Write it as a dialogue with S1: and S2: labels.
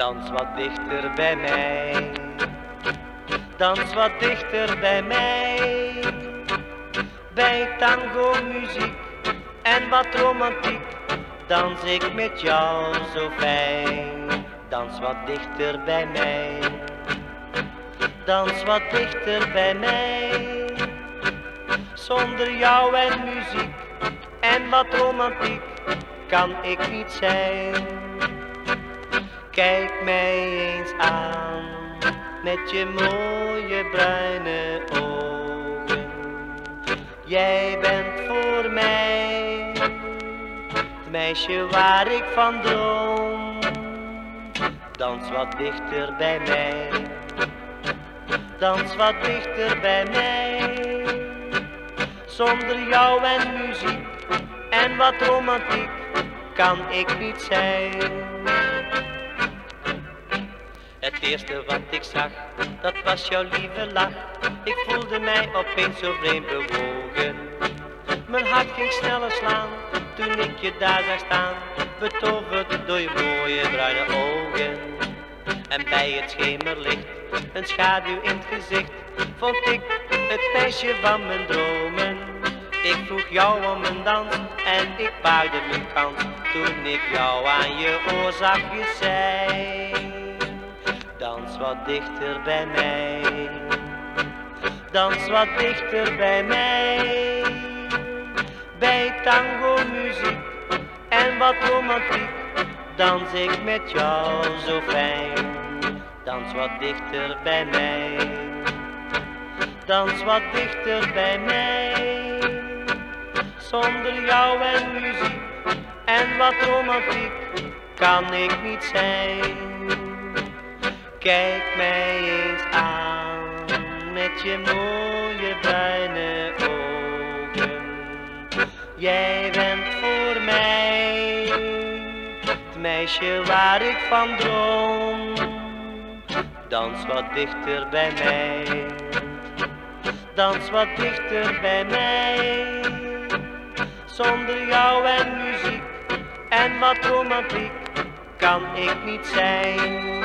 S1: Dans wat dichter bij mij, dans wat dichter bij mij. Bij tango muziek en wat romantiek, dans ik met jou zo fijn. Dans wat dichter bij mij, dans wat dichter bij mij. Zonder jou en muziek en wat romantiek kan ik niet zijn. Kijk mij eens aan met je mooie bruine ogen. Jij bent voor mij het meisje waar ik van droom. Dans wat dichter bij mij, dans wat dichter bij mij. Zonder jou en muziek en wat romantiek kan ik niet zijn. Het eerste wat ik zag, dat was jouw lieve lach. Ik voelde mij opeens zo vreemd bewogen. Mijn hart ging sneller slaan, toen ik je daar zag staan. Betoverd door je mooie bruine ogen. En bij het schemerlicht, een schaduw in het gezicht, vond ik het meisje van mijn dromen. Ik vroeg jou om een dans en ik paarde mijn kans, toen ik jou aan je oor zachtjes zei. Dans wat dichter bij mij, dans wat dichter bij mij. Bij tango muziek en wat romantiek, dans ik met jou zo fijn. Dans wat dichter bij mij, dans wat dichter bij mij. Zonder jou en muziek en wat romantiek kan ik niet zijn. Kijk mij eens aan met je mooie bruine ogen. Jij bent voor mij het meisje waar ik van droom. Dans wat dichter bij mij, dans wat dichter bij mij. Zonder jou en muziek en wat romantiek kan ik niet zijn.